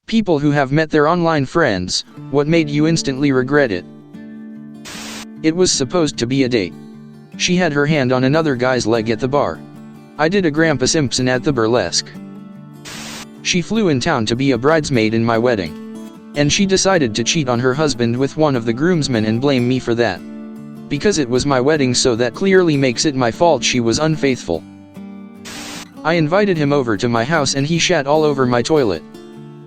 People who have met their online friends, what made you instantly regret it? It was supposed to be a date. She had her hand on another guy's leg at the bar. I did a Grandpa Simpson at the burlesque. She flew in town to be a bridesmaid in my wedding. And she decided to cheat on her husband with one of the groomsmen and blame me for that. Because it was my wedding, so that clearly makes it my fault she was unfaithful. I invited him over to my house and he shat all over my toilet.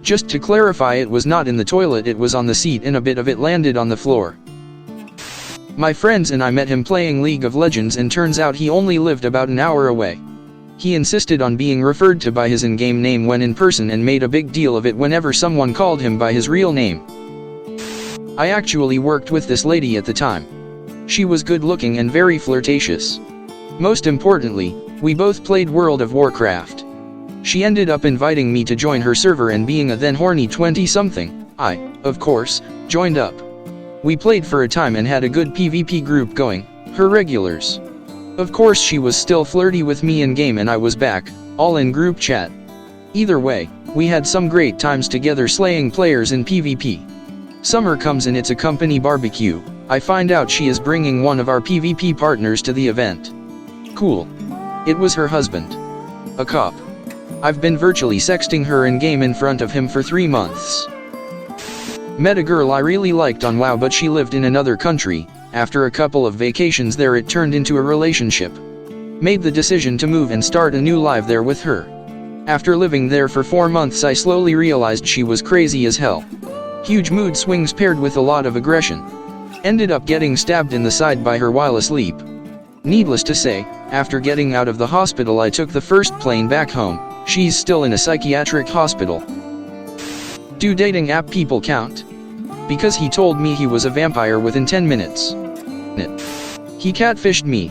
Just to clarify, it was not in the toilet, it was on the seat and a bit of it landed on the floor. My friends and I met him playing League of Legends, and turns out he only lived about an hour away. He insisted on being referred to by his in-game name when in person and made a big deal of it whenever someone called him by his real name. I actually worked with this lady at the time. She was good looking and very flirtatious. Most importantly, we both played World of Warcraft. She ended up inviting me to join her server, and being a then horny 20-something, I, of course, joined up. We played for a time and had a good PvP group going, her regulars. Of course she was still flirty with me in game and I was back, all in group chat. Either way, we had some great times together slaying players in PvP. Summer comes and it's a company barbecue. I find out she is bringing one of our PvP partners to the event. Cool. It was her husband. A cop. I've been virtually sexting her in game in front of him for 3 months. Met a girl I really liked on WoW, but she lived in another country. After a couple of vacations there, it turned into a relationship. Made the decision to move and start a new life there with her. After living there for 4 months I slowly realized she was crazy as hell. Huge mood swings paired with a lot of aggression. Ended up getting stabbed in the side by her while asleep. Needless to say, after getting out of the hospital I took the first plane back home. She's still in a psychiatric hospital. Do dating app people count? Because he told me he was a vampire within 10 minutes. He catfished me.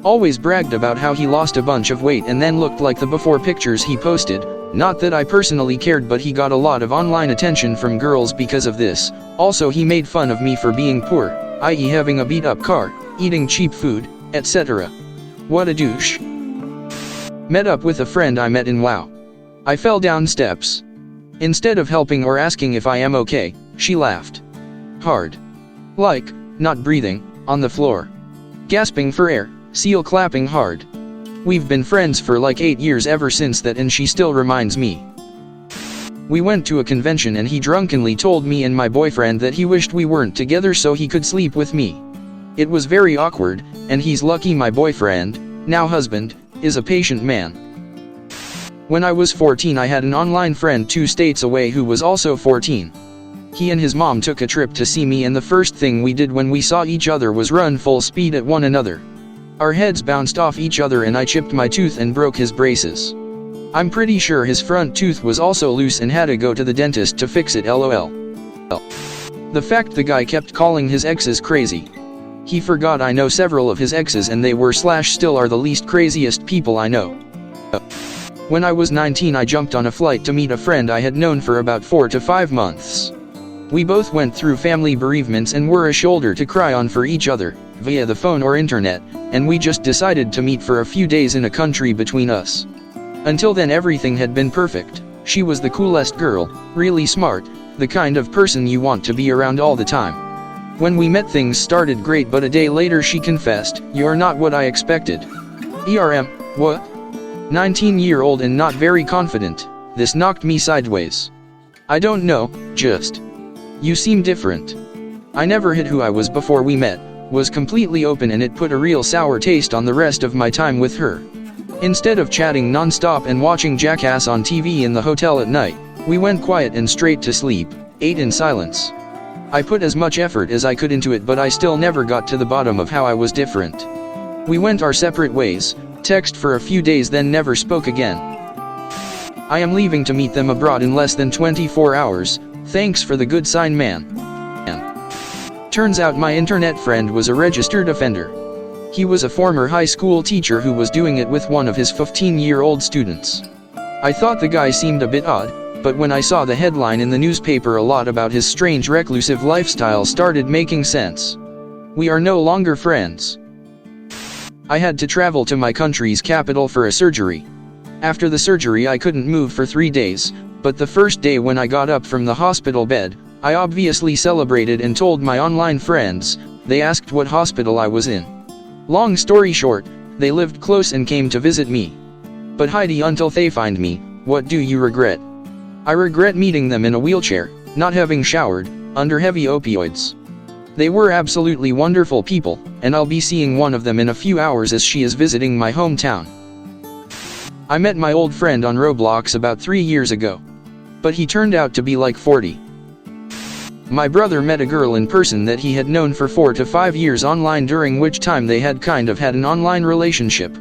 Always bragged about how he lost a bunch of weight and then looked like the before pictures he posted. Not that I personally cared, but he got a lot of online attention from girls because of this. Also he made fun of me for being poor, i.e. having a beat up car, eating cheap food, etc. What a douche. Met up with a friend I met in WoW. I fell down steps. Instead of helping or asking if I am okay, she laughed. Hard. Like, not breathing, on the floor. Gasping for air, seal clapping hard. We've been friends for like 8 years ever since that, and she still reminds me. We went to a convention and he drunkenly told me and my boyfriend that he wished we weren't together so he could sleep with me. It was very awkward, and he's lucky my boyfriend, now husband, is a patient man. When I was 14 I had an online friend 2 states away who was also 14. He and his mom took a trip to see me, and the first thing we did when we saw each other was run full speed at one another. Our heads bounced off each other and I chipped my tooth and broke his braces. I'm pretty sure his front tooth was also loose and had to go to the dentist to fix it, lol. The fact the guy kept calling his exes crazy. He forgot I know several of his exes and they were/still are the least craziest people I know. When I was 19 I jumped on a flight to meet a friend I had known for about 4 to 5 months. We both went through family bereavements and were a shoulder to cry on for each other, via the phone or internet, and we just decided to meet for a few days in a country between us. Until then everything had been perfect. She was the coolest girl, really smart, the kind of person you want to be around all the time. When we met things started great, but a day later she confessed, "You're not what I expected." What? 19-year-old and not very confident. This knocked me sideways. I don't know, just. You seem different. I never hid who I was before we met, was completely open, and it put a real sour taste on the rest of my time with her. Instead of chatting non-stop and watching Jackass on TV in the hotel at night, we went quiet and straight to sleep, ate in silence. I put as much effort as I could into it, but I still never got to the bottom of how I was different. We went our separate ways, text for a few days, then never spoke again. I am leaving to meet them abroad in less than 24 hours, thanks for the good sign, man. Turns out my internet friend was a registered offender. He was a former high school teacher who was doing it with one of his 15-year-old students. I thought the guy seemed a bit odd, but when I saw the headline in the newspaper, a lot about his strange reclusive lifestyle started making sense. We are no longer friends. I had to travel to my country's capital for a surgery. After the surgery I couldn't move for 3 days, but the first day when I got up from the hospital bed, I obviously celebrated and told my online friends. They asked what hospital I was in. Long story short, they lived close and came to visit me. But Heidi, until they find me, what do you regret? I regret meeting them in a wheelchair, not having showered, under heavy opioids. They were absolutely wonderful people, and I'll be seeing one of them in a few hours as she is visiting my hometown. I met my old friend on Roblox about 3 years ago. But he turned out to be like 40. My brother met a girl in person that he had known for 4 to 5 years online, during which time they had kind of had an online relationship.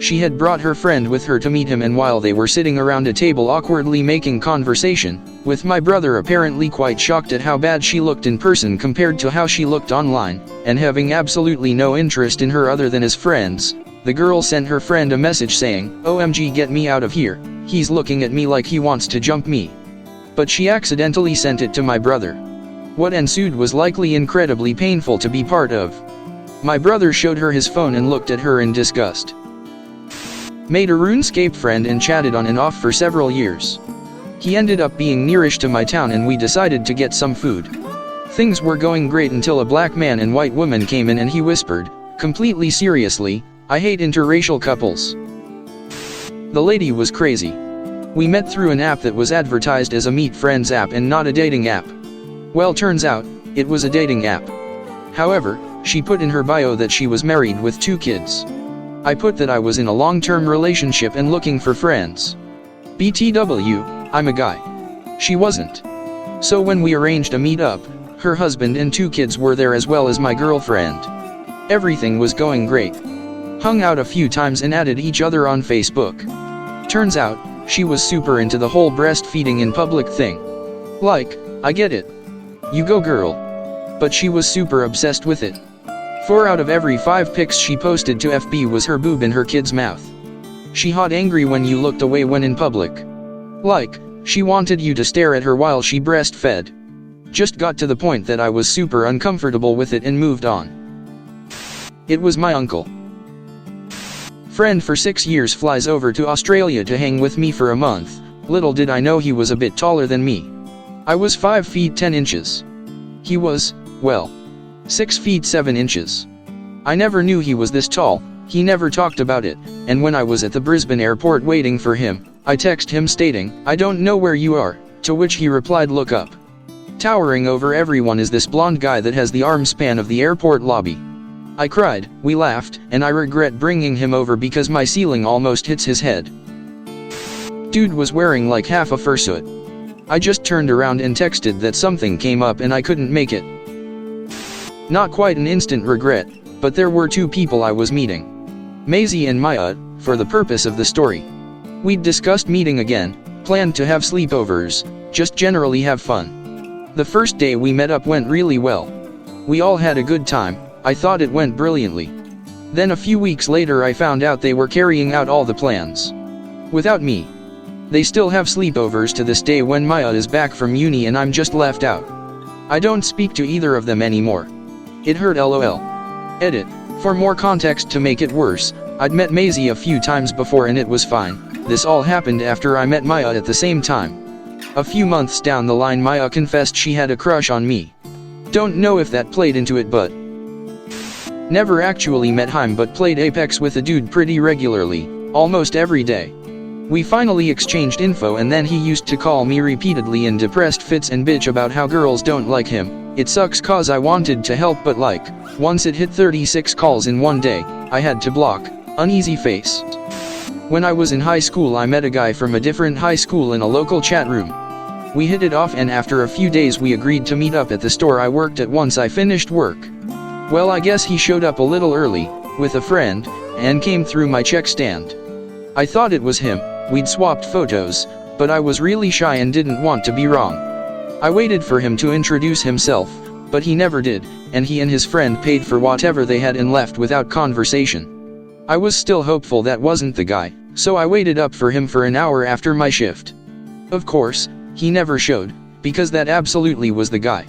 She had brought her friend with her to meet him, and while they were sitting around a table awkwardly making conversation, with my brother apparently quite shocked at how bad she looked in person compared to how she looked online, and having absolutely no interest in her other than as friends, the girl sent her friend a message saying, "OMG, get me out of here, he's looking at me like he wants to jump me." But she accidentally sent it to my brother. What ensued was likely incredibly painful to be part of. My brother showed her his phone and looked at her in disgust. Made a RuneScape friend and chatted on and off for several years. He ended up being nearish to my town and we decided to get some food. Things were going great until a black man and white woman came in and he whispered, completely seriously, "I hate interracial couples." The lady was crazy. We met through an app that was advertised as a meet friends app and not a dating app. Well, turns out, it was a dating app. However, she put in her bio that she was married with 2 kids. I put that I was in a long-term relationship and looking for friends. BTW, I'm a guy. She wasn't. So when we arranged a meet-up, her husband and 2 kids were there as well as my girlfriend. Everything was going great. Hung out a few times and added each other on Facebook. Turns out, she was super into the whole breastfeeding in public thing. Like, I get it. You go girl. But she was super obsessed with it. 4 out of every 5 pics she posted to FB was her boob in her kid's mouth. She hot angry when you looked away when in public. Like, she wanted you to stare at her while she breastfed. Just got to the point that I was super uncomfortable with it and moved on. It was my uncle. Friend for 6 years flies over to Australia to hang with me for a month. Little did I know he was a bit taller than me. I was 5 feet 10 inches. He was, well, 6 feet 7 inches. I never knew he was this tall, he never talked about it, and when I was at the Brisbane airport waiting for him, I texted him stating, "I don't know where you are," to which he replied, "Look up." Towering over everyone is this blonde guy that has the arm span of the airport lobby. I cried, we laughed, and I regret bringing him over because my ceiling almost hits his head. Dude was wearing like half a fursuit. I just turned around and texted that something came up and I couldn't make it. Not quite an instant regret, but there were 2 people I was meeting. Maisie and Maya, for the purpose of the story. We'd discussed meeting again, planned to have sleepovers, just generally have fun. The first day we met up went really well. We all had a good time, I thought it went brilliantly. Then a few weeks later I found out they were carrying out all the plans without me. They still have sleepovers to this day when Maya is back from uni and I'm just left out. I don't speak to either of them anymore. It hurt lol. Edit. For more context to make it worse, I'd met Maisie a few times before and it was fine. This all happened after I met Maya at the same time. A few months down the line Maya confessed she had a crush on me. Don't know if that played into it, but never actually met him, but played Apex with a dude pretty regularly, almost every day. We finally exchanged info and then he used to call me repeatedly in depressed fits and bitch about how girls don't like him. It sucks cause I wanted to help, but like, once it hit 36 calls in one day, I had to block. Uneasy face. When I was in high school I met a guy from a different high school in a local chat room. We hit it off and after a few days we agreed to meet up at the store I worked at once I finished work. Well, I guess he showed up a little early, with a friend, and came through my check stand. I thought it was him. We'd swapped photos, but I was really shy and didn't want to be wrong. I waited for him to introduce himself, but he never did, and he and his friend paid for whatever they had and left without conversation. I was still hopeful that wasn't the guy, so I waited up for him for an hour after my shift. Of course, he never showed, because that absolutely was the guy.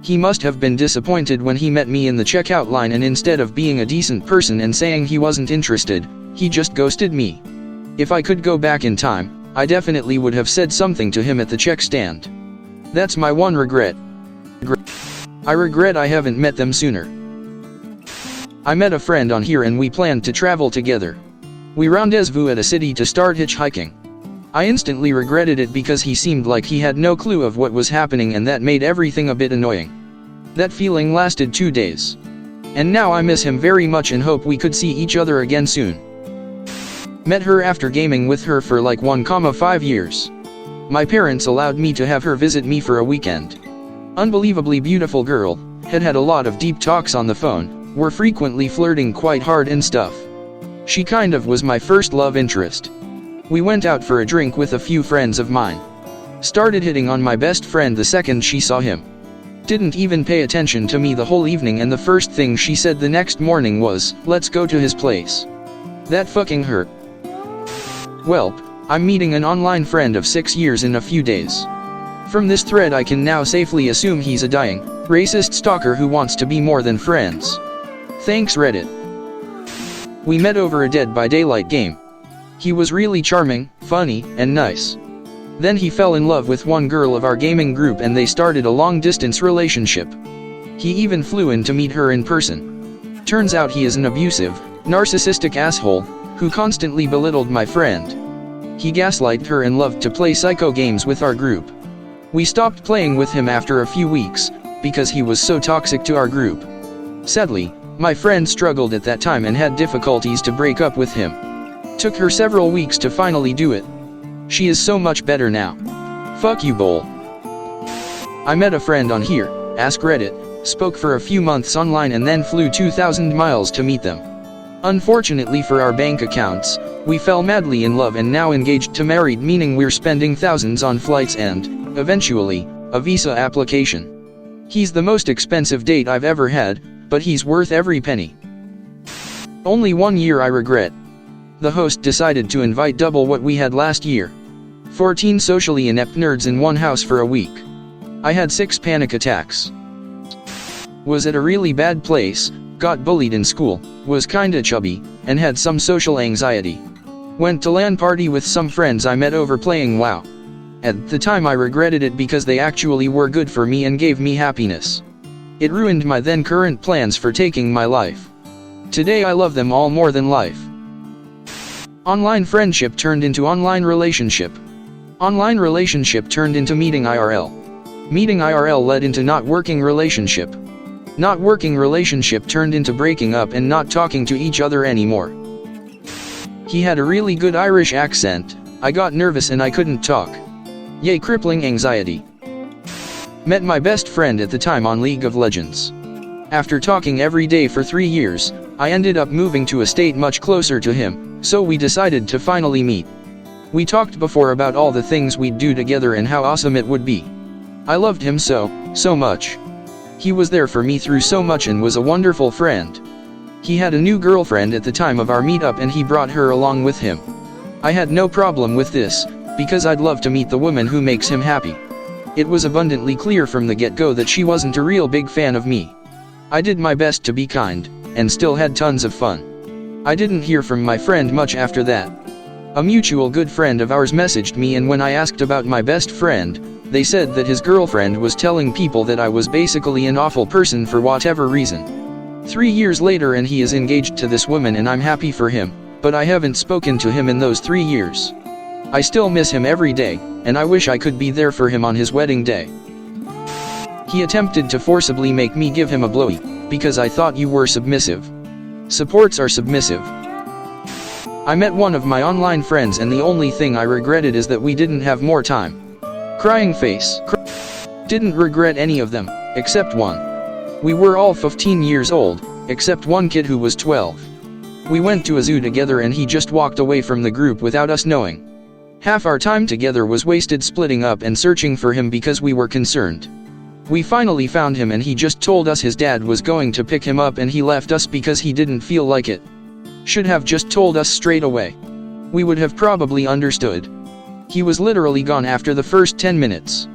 He must have been disappointed when he met me in the checkout line and instead of being a decent person and saying he wasn't interested, he just ghosted me. If I could go back in time, I definitely would have said something to him at the check stand. That's my one regret. I regret I haven't met them sooner. I met a friend on here and we planned to travel together. We rendezvous at a city to start hitchhiking. I instantly regretted it because he seemed like he had no clue of what was happening, and that made everything a bit annoying. That feeling lasted 2 days. And now I miss him very much and hope we could see each other again soon. Met her after gaming with her for like 1,5 years. My parents allowed me to have her visit me for a weekend. Unbelievably beautiful girl, had a lot of deep talks on the phone, were frequently flirting quite hard and stuff. She kind of was my first love interest. We went out for a drink with a few friends of mine. Started hitting on my best friend the second she saw him. Didn't even pay attention to me the whole evening, and the first thing she said the next morning was, "Let's go to his place." That fucking hurt. Welp, I'm meeting an online friend of 6 years in a few days. From this thread I can now safely assume he's a dying, racist stalker who wants to be more than friends. Thanks Reddit. We met over a Dead by Daylight game. He was really charming, funny, and nice. Then he fell in love with one girl of our gaming group and they started a long-distance relationship. He even flew in to meet her in person. Turns out he is an abusive, narcissistic asshole, who constantly belittled my friend. He gaslighted her and loved to play psycho games with our group. We stopped playing with him after a few weeks, because he was so toxic to our group. Sadly, my friend struggled at that time and had difficulties to break up with him. Took her several weeks to finally do it. She is so much better now. Fuck you, Bowl. I met a friend on here, Askreddit, spoke for a few months online and then flew 2,000 miles to meet them. Unfortunately for our bank accounts, we fell madly in love and now engaged to married, meaning we're spending thousands on flights and, eventually, a visa application. He's the most expensive date I've ever had, but he's worth every penny. Only 1 year I regret. The host decided to invite double what we had last year. 14 socially inept nerds in one house for a week. I had 6 panic attacks. Was at a really bad place, got bullied in school, was kinda chubby, and had some social anxiety. Went to LAN party with some friends I met overplaying WoW. At the time I regretted it because they actually were good for me and gave me happiness. It ruined my then current plans for taking my life. Today I love them all more than life. Online friendship turned into online relationship. Online relationship turned into meeting IRL. Meeting IRL led into not working relationship. Not working relationship turned into breaking up and not talking to each other anymore. He had a really good Irish accent. I got nervous and I couldn't talk. Yay, crippling anxiety. Met my best friend at the time on League of Legends. After talking every day for 3 years, I ended up moving to a state much closer to him, so we decided to finally meet. We talked before about all the things we'd do together and how awesome it would be. I loved him so much. He was there for me through so much and was a wonderful friend. He had a new girlfriend at the time of our meetup and he brought her along with him. I had no problem with this, because I'd love to meet the woman who makes him happy. It was abundantly clear from the get-go that she wasn't a real big fan of me. I did my best to be kind, and still had tons of fun. I didn't hear from my friend much after that. A mutual good friend of ours messaged me, and when I asked about my best friend, they said that his girlfriend was telling people that I was basically an awful person for whatever reason. 3 years later and he is engaged to this woman and I'm happy for him, but I haven't spoken to him in those 3 years. I still miss him every day, and I wish I could be there for him on his wedding day. He attempted to forcibly make me give him a blowy, because I thought you were submissive. Supports are submissive. I met one of my online friends and the only thing I regretted is that we didn't have more time. Crying face. Didn't regret any of them, except one. We were all 15 years old, except one kid who was 12. We went to a zoo together and he just walked away from the group without us knowing. Half our time together was wasted splitting up and searching for him because we were concerned. We finally found him and he just told us his dad was going to pick him up and he left us because he didn't feel like it. Should have just told us straight away. We would have probably understood. He was literally gone after the first 10 minutes.